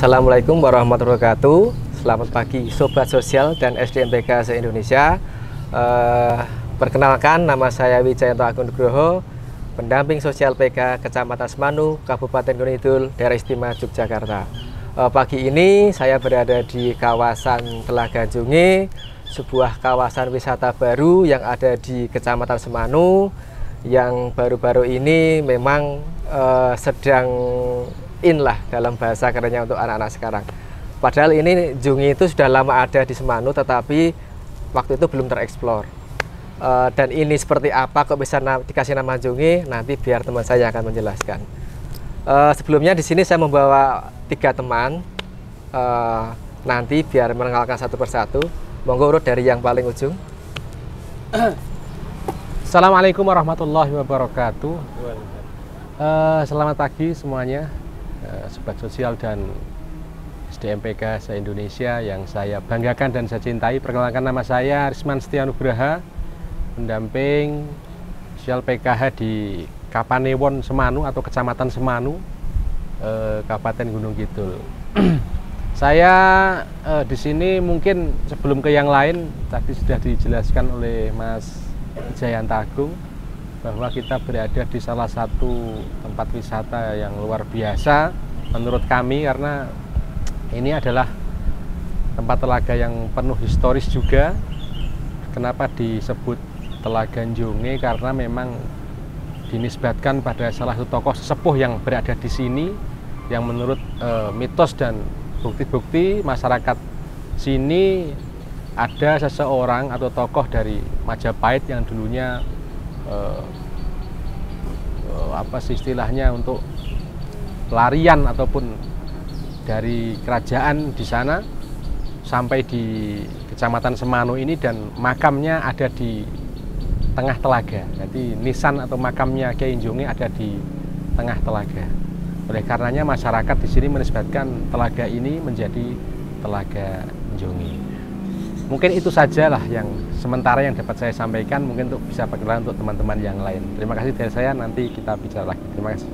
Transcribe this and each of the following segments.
Assalamualaikum warahmatullahi wabarakatuh. Selamat pagi Sobat Sosial dan SDMPK se-Indonesia. Perkenalkan, nama saya Wijayanto Agung Nugroho, pendamping sosial PK Kecamatan Semanu, Kabupaten Gunung Kidul, Daerah Istimewa Yogyakarta. Pagi ini saya berada di kawasan Telaga Junge, sebuah kawasan wisata baru yang ada di Kecamatan Semanu, yang baru-baru ini memang sedang in lah dalam bahasa kerennya untuk anak-anak sekarang. Padahal ini Junge itu sudah lama ada di Semanu, tetapi waktu itu belum tereksplor. Dan ini seperti apa kok bisa dikasih nama Junge, nanti biar teman saya akan menjelaskan. Sebelumnya di sini saya membawa 3 teman, nanti biar mengenalkan satu persatu. Monggo urut dari yang paling ujung. Assalamualaikum warahmatullahi wabarakatuh. Selamat pagi semuanya, Sobat Sosial dan SDMPK se-Indonesia yang saya banggakan dan saya cintai. Perkenalkan, nama saya Arisman Setia Nugraha, pendamping sosial PKH di Kapanewon Semanu atau Kecamatan Semanu, Kabupaten Gunung Kidul. Saya di sini mungkin sebelum ke yang lain tadi sudah dijelaskan oleh Mas Wijayanto Agung bahwa kita berada di salah satu tempat wisata yang luar biasa menurut kami, karena ini adalah tempat telaga yang penuh historis juga. Kenapa disebut Telaga Junge? Karena memang dinisbatkan pada salah satu tokoh sesepuh yang berada di sini, yang menurut mitos dan bukti-bukti masyarakat sini ada seseorang atau tokoh dari Majapahit yang dulunya apa sih istilahnya, untuk pelarian ataupun dari kerajaan di sana sampai di Kecamatan Semanu ini, dan makamnya ada di tengah telaga. Jadi nisan atau makamnya Kyai Junge ada di tengah telaga. Oleh karenanya masyarakat di sini menisbatkan telaga ini menjadi Telaga Junge. Mungkin itu sajalah yang sementara yang dapat saya sampaikan, mungkin untuk bisa perkenalan untuk teman-teman yang lain. Terima kasih dari saya, nanti kita bicara lagi. Terima kasih.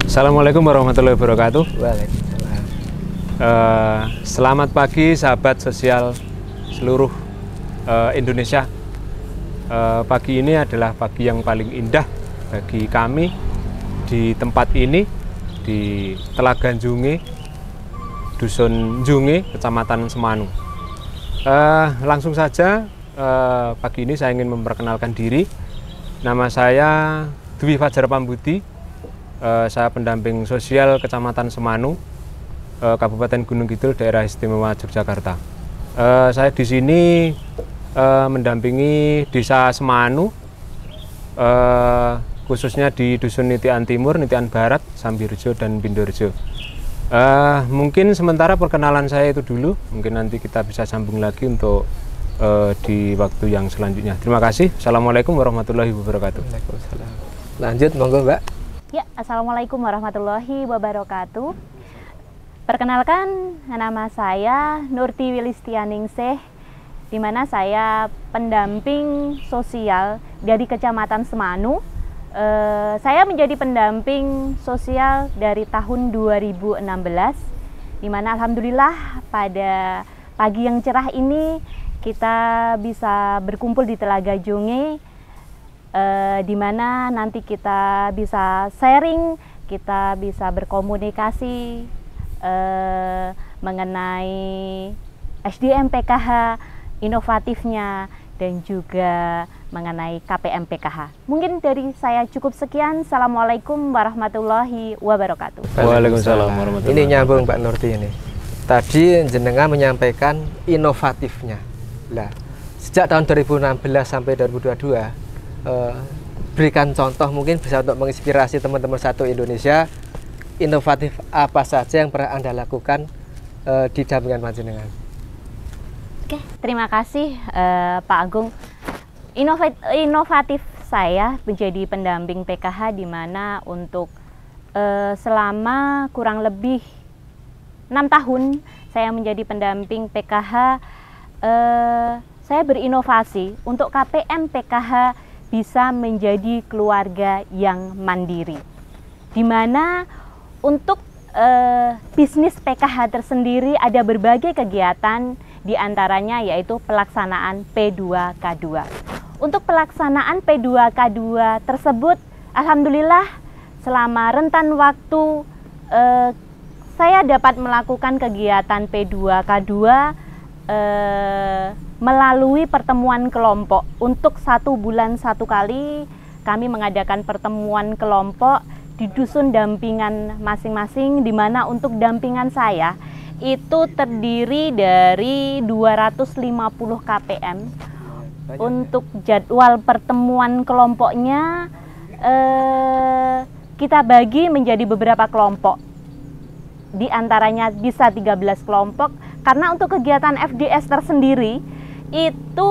Assalamualaikum warahmatullahi wabarakatuh. Waalaikumsalam. Selamat pagi sahabat sosial seluruh Indonesia. Pagi ini adalah pagi yang paling indah bagi kami di tempat ini, di Telaga Junge, Dusun Junge, Kecamatan Semanu. Langsung saja, pagi ini saya ingin memperkenalkan diri. Nama saya Dwi Fajar Pambudi. Saya pendamping sosial Kecamatan Semanu, Kabupaten Gunung Kidul, Daerah Istimewa Yogyakarta. Saya di sini mendampingi Desa Semanu, khususnya di Dusun Nitian Timur, Nitian Barat, Sambirjo, dan Bindorjo. Mungkin sementara perkenalan saya itu dulu, mungkin nanti kita bisa sambung lagi untuk di waktu yang selanjutnya. Terima kasih. Assalamualaikum warahmatullahi wabarakatuh. Waalaikumsalam. Lanjut, monggo Mbak. Ya, Assalamualaikum warahmatullahi wabarakatuh. Perkenalkan, nama saya Nurti Wilistianingsih, di mana saya pendamping sosial dari Kecamatan Semanu. Saya menjadi pendamping sosial dari tahun 2016, di mana alhamdulillah pada pagi yang cerah ini kita bisa berkumpul di Telaga Junge, di mana nanti kita bisa sharing, kita bisa berkomunikasi mengenai SDM PKH, inovatifnya, dan juga mengenai KPM PKH. Mungkin dari saya cukup sekian. Assalamualaikum warahmatullahi wabarakatuh. Waalaikumsalam warahmatullahi wabarakatuh. Ini nyambung Mbak Nurti ini. Tadi jenengan menyampaikan inovatifnya. Nah, sejak tahun 2016 sampai 2022, berikan contoh mungkin bisa untuk menginspirasi teman-teman satu Indonesia. Inovatif apa saja yang pernah Anda lakukan di dampingan panjenengan? Oke, terima kasih Pak Agung. Inovatif saya menjadi pendamping PKH, di mana untuk selama kurang lebih 6 tahun saya menjadi pendamping PKH, saya berinovasi untuk KPM PKH bisa menjadi keluarga yang mandiri, di mana untuk bisnis PKH tersendiri ada berbagai kegiatan, diantaranya yaitu pelaksanaan P2K2. Untuk pelaksanaan P2K2 tersebut, alhamdulillah selama rentan waktu saya dapat melakukan kegiatan P2K2 melalui pertemuan kelompok. Untuk 1 bulan 1 kali kami mengadakan pertemuan kelompok di dusun dampingan masing-masing, di mana untuk dampingan saya itu terdiri dari 250 KPM. Untuk jadwal pertemuan kelompoknya kita bagi menjadi beberapa kelompok. Di antaranya bisa 13 kelompok, karena untuk kegiatan FDS tersendiri itu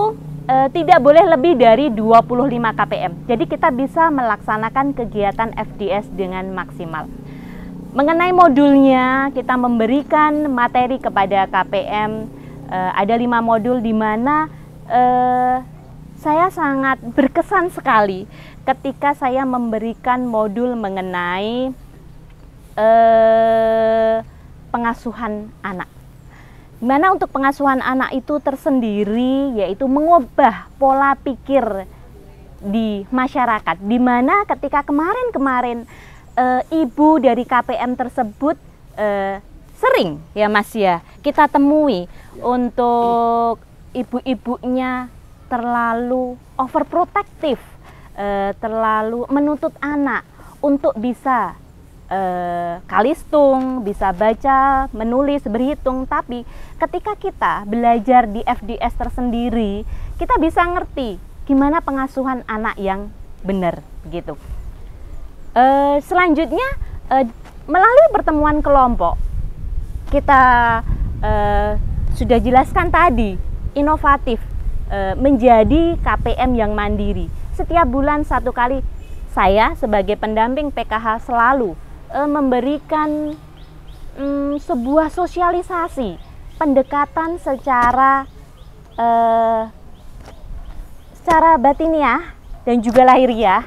tidak boleh lebih dari 25 KPM. Jadi kita bisa melaksanakan kegiatan FDS dengan maksimal. Mengenai modulnya, kita memberikan materi kepada KPM. Ada 5 modul di mana saya sangat berkesan sekali ketika saya memberikan modul mengenai pengasuhan anak. Dimana untuk pengasuhan anak itu tersendiri yaitu mengubah pola pikir di masyarakat. Dimana ketika kemarin ibu dari KPM tersebut sering ya Mas ya kita temui untuk ibu-ibunya terlalu overprotective, terlalu menuntut anak untuk bisa kalistung, bisa baca, menulis, berhitung. Tapi ketika kita belajar di FDS tersendiri, kita bisa ngerti gimana pengasuhan anak yang benar gitu. Selanjutnya melalui pertemuan kelompok kita sudah jelaskan tadi, inovatif, menjadi KPM yang mandiri. Setiap bulan 1 kali saya sebagai pendamping PKH selalu memberikan sebuah sosialisasi, pendekatan secara batiniah dan juga lahiriah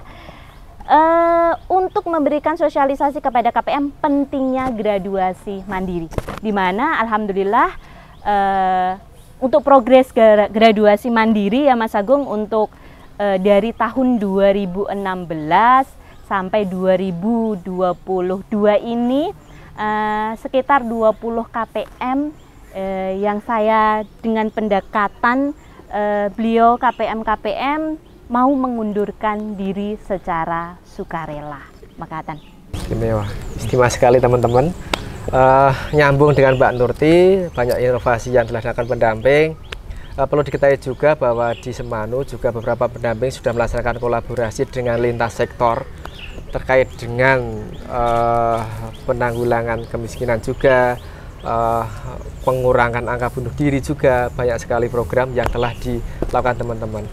untuk memberikan sosialisasi kepada KPM pentingnya graduasi mandiri. Di mana alhamdulillah untuk progres graduasi mandiri ya Mas Agung, untuk dari tahun 2016 sampai 2022 ini sekitar 20 KPM yang saya dengan pendekatan beliau KPM mau mengundurkan diri secara sukarela. Makatan. Istimewa sekali teman-teman. Nyambung dengan Mbak Nurti, banyak inovasi yang telah dilakukan pendamping. Perlu diketahui juga bahwa di Semanu juga beberapa pendamping sudah melaksanakan kolaborasi dengan lintas sektor terkait dengan penanggulangan kemiskinan juga, pengurangan angka bunuh diri juga, banyak sekali program yang telah dilakukan teman-teman.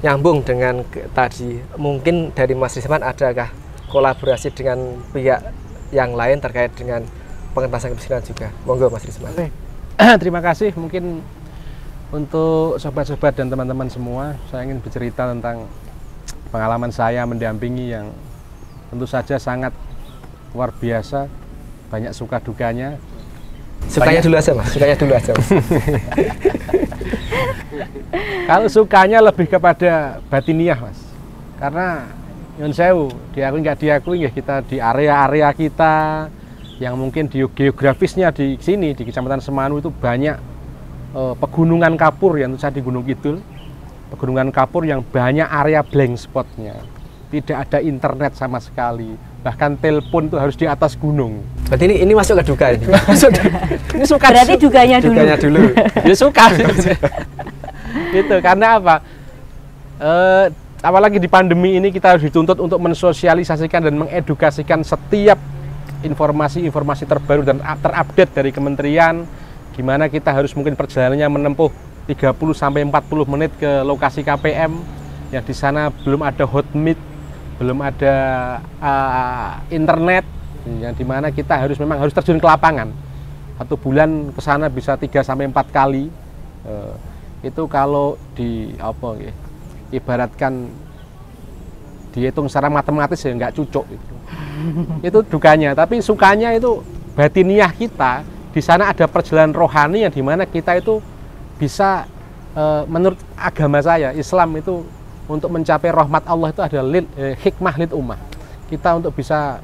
Nyambung dengan tadi, mungkin dari Mas Risman adakah kolaborasi dengan pihak yang lain terkait dengan pengentasan kemiskinan juga? Monggo Mas Risman. Terima kasih. Mungkin untuk sobat-sobat dan teman-teman semua, saya ingin bercerita tentang pengalaman saya mendampingi yang tentu saja sangat luar biasa, banyak suka dukanya. Sukanya dulu aja Mas, sukanya dulu aja Mas. Kalau sukanya lebih kepada batiniah Mas, karena nyun sewu, diakui nggak diakui ya, kita di area-area kita yang mungkin di geografisnya di sini di Kecamatan Semanu itu banyak pegunungan kapur yang saya di Gunung Kidul, pegunungan kapur yang banyak area blank spotnya, tidak ada internet sama sekali, bahkan telepon itu harus di atas gunung. Berarti ini masuk ke duka ini. Ini suka. Berarti duganya dulu. Duganya dulu. Ya suka. Gitu, karena apa? Apalagi di pandemi ini kita harus dituntut untuk mensosialisasikan dan mengedukasikan setiap informasi-informasi terbaru dan terupdate dari kementerian. Gimana kita harus mungkin perjalanannya menempuh 30-40 menit ke lokasi KPM, yang di sana belum ada hotmeet, belum ada internet, yang dimana kita memang harus terjun ke lapangan. 1 bulan ke sana bisa 3-4 kali. Itu kalau ibaratkan dihitung secara matematis ya nggak cucuk itu. Itu dukanya, tapi sukanya itu batiniah kita, di sana ada perjalanan rohani yang dimana kita itu bisa, menurut agama saya, Islam itu untuk mencapai rahmat Allah itu ada hikmah lid ummah. Kita untuk bisa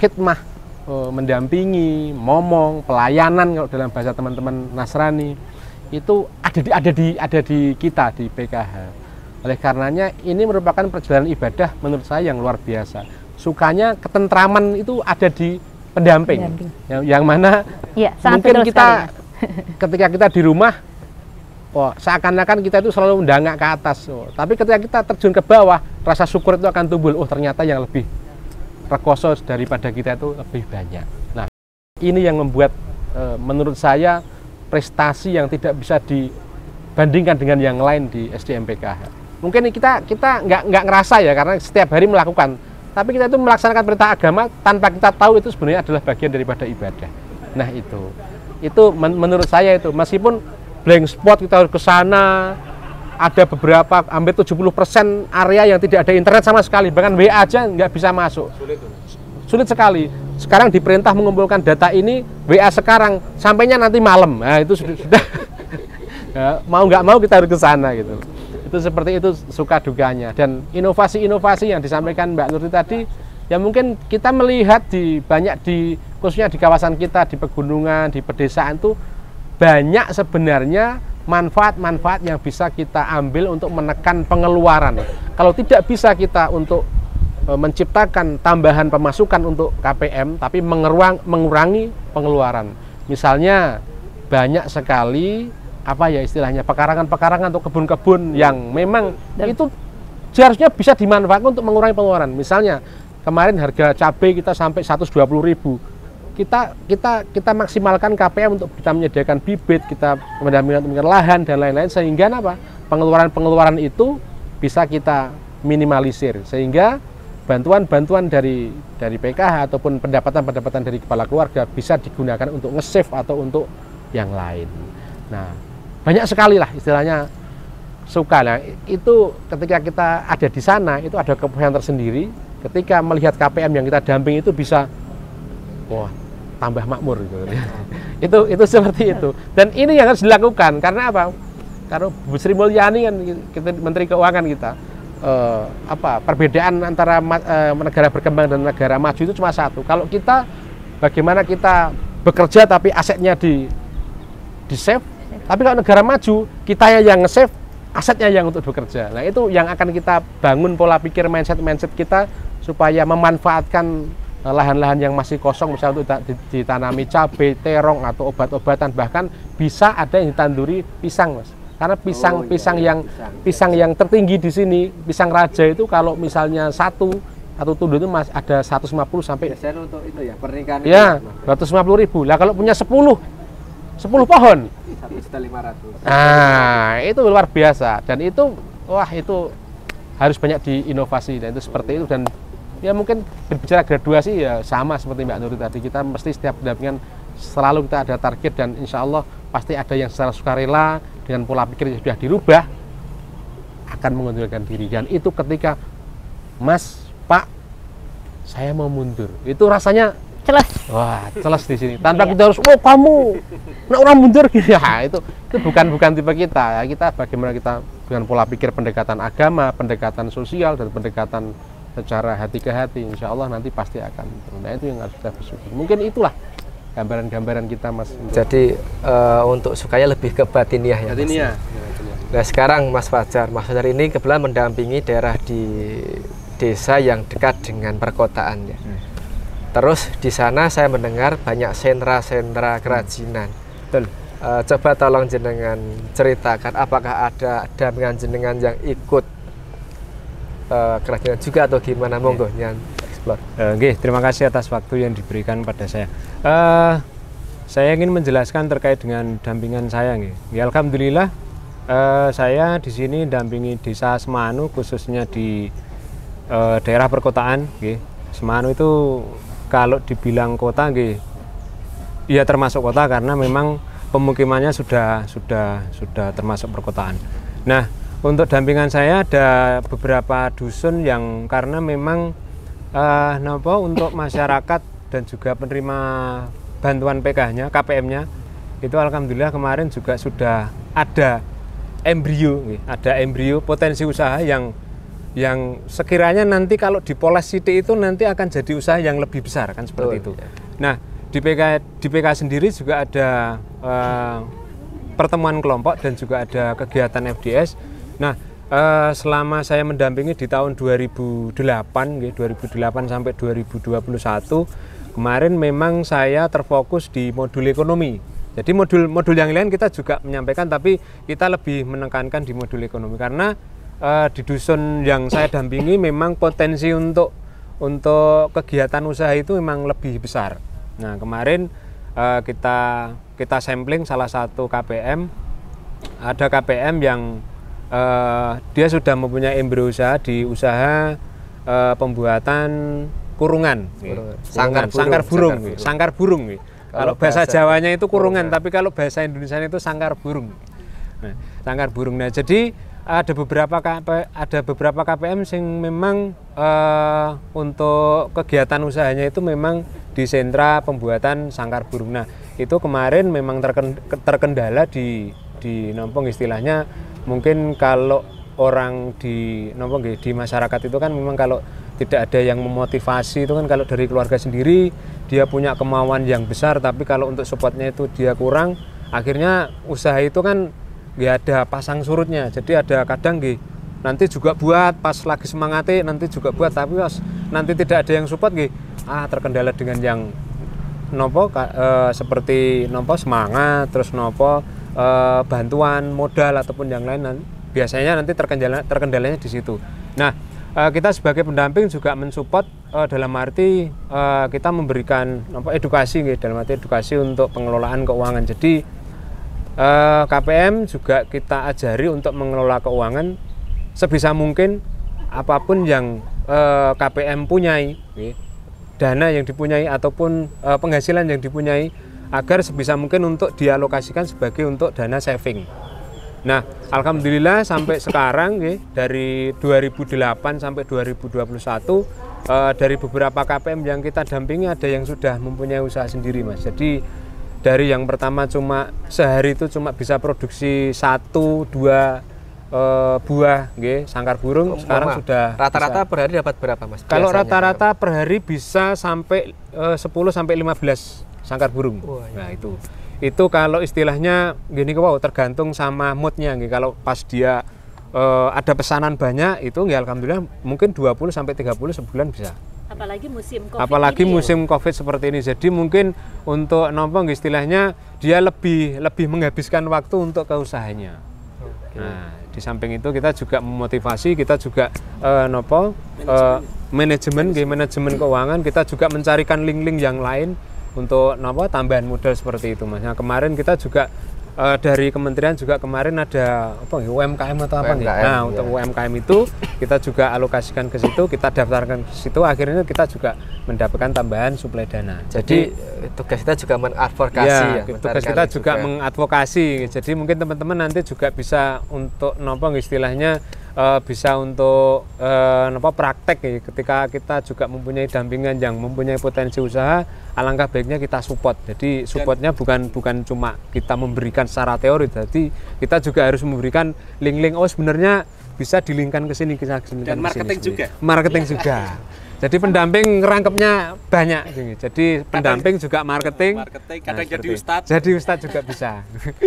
khidmah, mendampingi, ngomong, pelayanan kalau dalam bahasa teman-teman Nasrani itu ada di kita di PKH. Oleh karenanya ini merupakan perjalanan ibadah menurut saya yang luar biasa. Sukanya ketentraman itu ada di pendamping. Yang mana ya, mungkin kita ketika kita di rumah, seakan-akan kita itu selalu mendangak ke atas. Tapi ketika kita terjun ke bawah, rasa syukur itu akan tumbuh. Ternyata yang lebih rekoso daripada kita itu lebih banyak. Nah, ini yang membuat menurut saya prestasi yang tidak bisa dibandingkan dengan yang lain di SDM PKH. Mungkin kita nggak ngerasa ya, karena setiap hari melakukan. Tapi kita itu melaksanakan perintah agama tanpa kita tahu itu sebenarnya adalah bagian daripada ibadah. Nah itu menurut saya itu, meskipun blank spot kita harus ke sana, ada beberapa hampir 70% area yang tidak ada internet sama sekali, bahkan WA aja nggak bisa masuk. Sulit sekali. Sekarang diperintah mengumpulkan data ini, WA sekarang sampainya nanti malam. Nah itu sudah ya, mau nggak mau kita harus ke sana gitu. Itu seperti itu suka duganya. Dan inovasi-inovasi yang disampaikan Mbak Nurti tadi, ya mungkin kita melihat khususnya di kawasan kita, di pegunungan, di pedesaan itu banyak sebenarnya manfaat-manfaat yang bisa kita ambil untuk menekan pengeluaran. Kalau tidak bisa kita untuk menciptakan tambahan pemasukan untuk KPM, tapi mengurangi pengeluaran. Misalnya banyak sekali istilahnya pekarangan-pekarangan atau kebun-kebun yang memang itu seharusnya bisa dimanfaatkan untuk mengurangi pengeluaran. Misalnya kemarin harga cabai kita sampai 120.000. Kita maksimalkan KPM untuk kita menyediakan bibit, kita mendampingi lahan dan lain-lain, sehingga pengeluaran itu bisa kita minimalisir, sehingga bantuan dari PKH ataupun pendapatan dari kepala keluarga bisa digunakan untuk nge-save atau untuk yang lain. Nah, banyak sekali lah istilahnya suka lah. Itu ketika kita ada di sana itu ada kepuasan tersendiri. Ketika melihat KPM yang kita damping itu bisa, tambah makmur gitu. Itu seperti itu. Dan ini yang harus dilakukan karena apa? Karena Bu Sri Mulyani kan Menteri Keuangan kita, perbedaan antara negara berkembang dan negara maju itu cuma satu. Kalau kita bagaimana kita bekerja tapi asetnya di save. Tapi kalau negara maju, kita yang nge-save, asetnya yang untuk bekerja. Nah itu yang akan kita bangun pola pikir mindset kita supaya memanfaatkan lahan-lahan yang masih kosong, misalnya untuk ditanami cabai, terong atau obat-obatan, bahkan bisa ada yang ditanduri pisang, Mas. Karena pisang yang tertinggi di sini, pisang raja itu kalau misalnya satu tunduk itu ada 150 sampai. Biasanya untuk itu ya pernikahan. Ya, 250.000. Lah kalau punya 10 pohon 1.500.000. Nah, itu luar biasa dan itu harus banyak diinovasi dan itu seperti itu. Dan ya mungkin berbicara graduasi ya sama seperti Mbak Nurti tadi, kita mesti setiap pendampingan selalu kita ada target dan insya Allah pasti ada yang secara sukarela dengan pola pikir yang sudah dirubah akan mengundurkan diri. Dan itu ketika Mas, Pak, saya mau mundur, itu rasanya celas di sini. Tanpa kita harus, kamu nak orang mundur gitu ya. Itu bukan tipe kita. Ya, kita bagaimana kita dengan pola pikir pendekatan agama, pendekatan sosial dan pendekatan secara hati ke hati. Insya Allah nanti pasti akan. Nah itu yang harus kita bersyukur. Mungkin itulah gambaran-gambaran kita, Mas. Jadi untuk sukanya lebih ke batiniah ya. Batiniah. Nah sekarang Mas Fajar ini kebetulan mendampingi daerah di desa yang dekat dengan perkotaan ya. Terus di sana saya mendengar banyak sentra-sentra kerajinan. Betul. Coba tolong jenengan ceritakan apakah ada dampingan jenengan yang ikut kerajinan juga atau gimana? Monggo nyan explore. Terima kasih atas waktu yang diberikan pada saya. Saya ingin menjelaskan terkait dengan dampingan saya. Ya, alhamdulillah saya di sini dampingi desa Semanu, khususnya di daerah perkotaan. Semanu itu kalau dibilang kota, ya termasuk kota karena memang pemukimannya sudah termasuk perkotaan. Nah, untuk dampingan saya ada beberapa dusun yang karena memang untuk masyarakat dan juga penerima bantuan PK-nya, KPM-nya itu alhamdulillah kemarin juga sudah ada embrio potensi usaha yang sekiranya nanti kalau dipoles sidik itu nanti akan jadi usaha yang lebih besar kan seperti itu. Nah, di PK sendiri juga ada pertemuan kelompok dan juga ada kegiatan FDS. Nah, selama saya mendampingi di tahun 2008 sampai 2021 kemarin memang saya terfokus di modul ekonomi. Jadi modul yang lain kita juga menyampaikan, tapi kita lebih menekankan di modul ekonomi karena di dusun yang saya dampingi memang potensi untuk kegiatan usaha itu memang lebih besar. Nah, kemarin kita sampling salah satu KPM, ada KPM yang dia sudah mempunyai embrio usaha di usaha pembuatan kurungan, sangkar burung. Kalau bahasa Jawanya itu kurungan, tapi kalau bahasa Indonesia itu sangkar burung. Nah, sangkar burung. Nah, jadi ada beberapa KPM yang memang untuk kegiatan usahanya itu memang di sentra pembuatan sangkar burung. Nah, itu kemarin memang terkendala di nompong istilahnya. Mungkin kalau orang di masyarakat itu kan memang kalau tidak ada yang memotivasi itu kan, kalau dari keluarga sendiri dia punya kemauan yang besar, tapi kalau untuk supportnya itu dia kurang, akhirnya usaha itu kan nggak ada pasang surutnya. Jadi ada kadang nanti juga buat pas lagi semangatnya nanti juga buat, tapi nanti tidak ada yang support terkendala dengan yang seperti semangat, terus bantuan modal ataupun yang lain, biasanya nanti terkendalanya di situ. Nah, kita sebagai pendamping juga mensupport dalam arti kita memberikan edukasi, dalam arti edukasi untuk pengelolaan keuangan. Jadi KPM juga kita ajari untuk mengelola keuangan sebisa mungkin apapun yang KPM punyai, dana yang dipunyai ataupun penghasilan yang dipunyai, agar sebisa mungkin untuk dialokasikan sebagai untuk dana saving. Nah, alhamdulillah sampai sekarang dari 2008 sampai 2021 dari beberapa KPM yang kita dampingi ada yang sudah mempunyai usaha sendiri, Mas. Jadi dari yang pertama cuma sehari itu cuma bisa produksi 1-2 buah sangkar burung, sekarang sudah rata-rata per hari dapat berapa, Mas? Kalau rata-rata per hari bisa sampai 10 sampai 15 sangkar burung. Nah, itu kalau istilahnya tergantung sama moodnya. Kalau pas dia ada pesanan banyak itu alhamdulillah mungkin 20 sampai 30 sebulan bisa. Apalagi musim Covid seperti ini. Jadi mungkin untuk nompong istilahnya dia lebih menghabiskan waktu untuk keusahanya. Nah, di samping itu kita juga memotivasi, kita juga manajemen keuangan, kita juga mencarikan link-link yang lain untuk tambahan modal seperti itu, Mas. Nah, kemarin kita juga dari kementerian juga kemarin ada UMKM atau apa nih. Nah, untuk UMKM itu kita juga alokasikan ke situ, kita daftarkan ke situ, akhirnya kita juga mendapatkan tambahan suplai dana. Jadi tugas kita juga mengadvokasi tugas kita juga mengadvokasi. Jadi mungkin teman-teman nanti juga bisa untuk istilahnya bisa untuk praktek ketika kita juga mempunyai dampingan yang mempunyai potensi usaha, alangkah baiknya kita support. Jadi supportnya bukan cuma kita memberikan secara teori, jadi kita juga harus memberikan link-link sebenarnya bisa dilingkan ke sini, dan marketing juga. Marketing juga. Jadi pendamping ngerangkepnya banyak. Jadi pendamping juga marketing kadang jadi ustadz. Jadi ustadz juga bisa.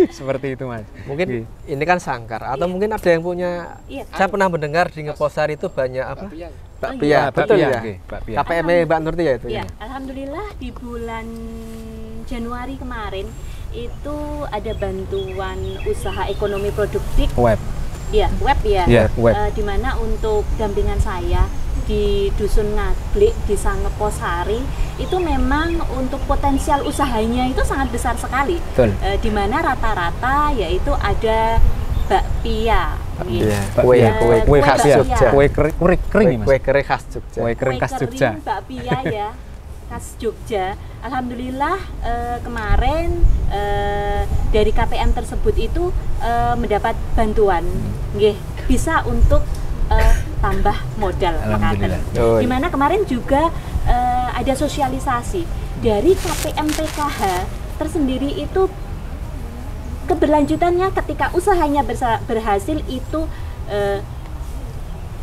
Seperti itu, Mas. Mungkin ini kan sangkar atau mungkin ada yang punya. Saya pernah mendengar di Ngeposar itu banyak apa? Bakpia. Betul ya? KPM Mbak Nurti ya itu. Iya, alhamdulillah di bulan Januari kemarin itu ada bantuan usaha ekonomi produktif. Web. Iya, web ya. Yeah, web. Di mana untuk dampingan saya di Dusun Ngaglik, Desa Ngeposari, itu memang untuk potensial usahanya itu sangat besar sekali. Di mana rata-rata yaitu ada bakpia. Kue khas Jogja. Kue kering khas Jogja. Kue kering khas Jogja. Bakpia ya, khas Jogja. Alhamdulillah kemarin dari KPM tersebut itu mendapat bantuan, bisa untuk tambah modal makanan. Dimana kemarin juga ada sosialisasi dari KPM PKH tersendiri itu keberlanjutannya ketika usahanya berhasil itu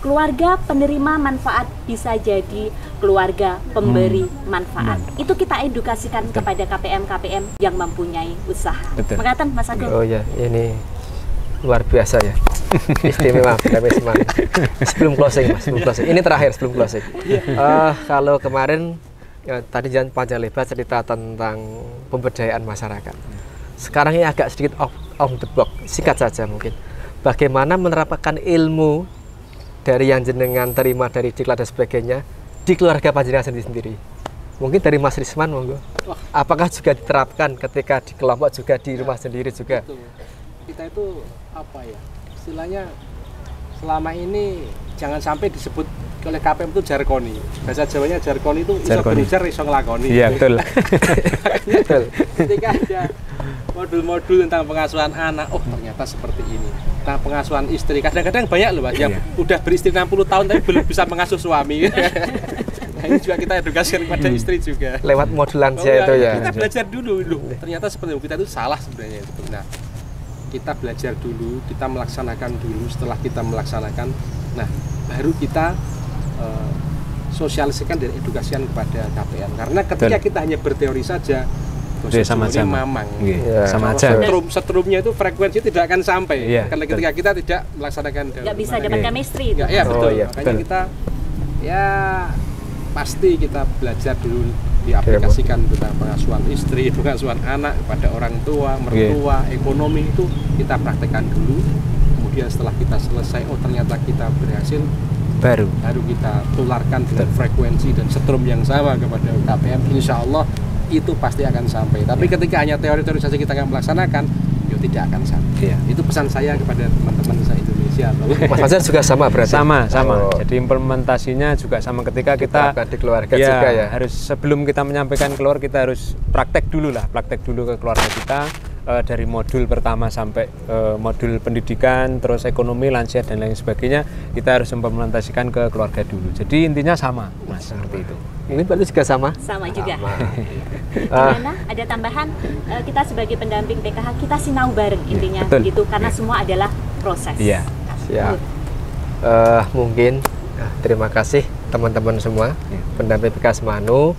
keluarga penerima manfaat bisa jadi keluarga pemberi manfaat. Itu kita edukasikan kepada KPM-KPM yang mempunyai usaha. Makatan Mas Agung. Oh ya, ini luar biasa ya. Istimewa Pendamping Semanu. Sebelum closing, Mas, sebelum closing. Ini terakhir sebelum closing. Kalau kemarin tadi jangan panjang lebar cerita tentang pemberdayaan masyarakat. Sekarang ini agak sedikit off the box, singkat saja mungkin. Bagaimana menerapkan ilmu dari yang jenengan terima dari diklat dan sebagainya di keluarga panjenengan sendiri. Mungkin dari Mas Risman, monggo. Apakah juga diterapkan ketika di kelompok juga di rumah sendiri juga? Betul. Kita itu apa ya? Istilahnya selama ini jangan sampai disebut oleh KPM itu jargoni. Bahasa Jawanya jargoni itu iso berujar iso nglakoni. Iya, betul. Betul. Ketika ada modul-modul tentang pengasuhan anak, oh ternyata seperti ini. Nah, pengasuhan istri, kadang-kadang banyak loh Pak, yang udah beristri 60 tahun tapi belum bisa mengasuh suami. Nah, ini juga kita edukasi kepada istri juga. Lewat modul lansia itu ya. Kita belajar dulu, ternyata seperti itu, kita itu salah sebenarnya. Nah, kita belajar dulu, kita melaksanakan dulu, setelah kita melaksanakan, nah baru kita sosialisasikan dan edukasikan kepada KPM. Karena ketika kita hanya berteori saja, sama-sama mamang. Sama aja. Setrumnya itu frekuensi tidak akan sampai. Karena ketika kita tidak melaksanakan, nggak bisa dapat chemistry. Ya betul. Makanya kita ya pasti kita belajar dulu, diaplikasikan tentang pengasuhan istri, pengasuhan anak kepada orang tua, mertua, ekonomi itu kita praktekkan dulu. Kemudian setelah kita selesai, oh ternyata kita berhasil, baru kita tularkan dengan frekuensi dan setrum yang sama kepada KPM. Insya Allah itu pasti akan sampai. Tapi ketika hanya teori-teori saja kita nggak melaksanakan, ya tidak akan sampai. Itu pesan saya kepada teman-teman se-Indonesia. Mas Fajar juga sama berarti? Sama. Jadi implementasinya juga sama ketika kita di keluarga juga ya. Harus sebelum kita menyampaikan keluar, kita harus praktek dulu ke keluarga kita. Dari modul pertama sampai modul pendidikan, terus ekonomi, lansia dan lain sebagainya, kita harus implementasikan ke keluarga dulu. Jadi intinya sama, Mas, seperti itu. Ini berarti juga sama? Sama juga. Gimana? Ada tambahan? Kita sebagai pendamping PKH kita sinau bareng intinya, gitu. Karena semua adalah proses. Iya. Siap. Mungkin terima kasih teman-teman semua, pendamping PKH Semanu.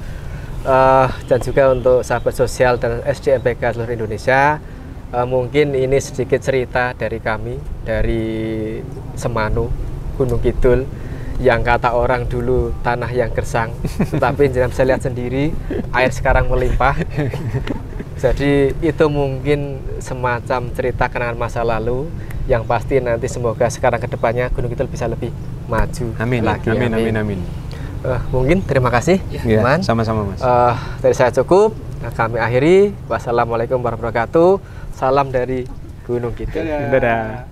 Dan juga untuk sahabat sosial dan SDMPK seluruh Indonesia, mungkin ini sedikit cerita dari kami, dari Semanu, Gunung Kidul, yang kata orang dulu tanah yang gersang, tetapi jangan bisa lihat sendiri, air sekarang melimpah. Jadi itu mungkin semacam cerita kenangan masa lalu, yang pasti nanti semoga sekarang ke depannya Gunung Kidul bisa lebih maju lagi. Amin. Mungkin terima kasih, teman. Sama-sama, Mas. Dari saya cukup. Kami akhiri. Wassalamualaikum warahmatullahi wabarakatuh. Salam dari Gunung Kidul. Dadah.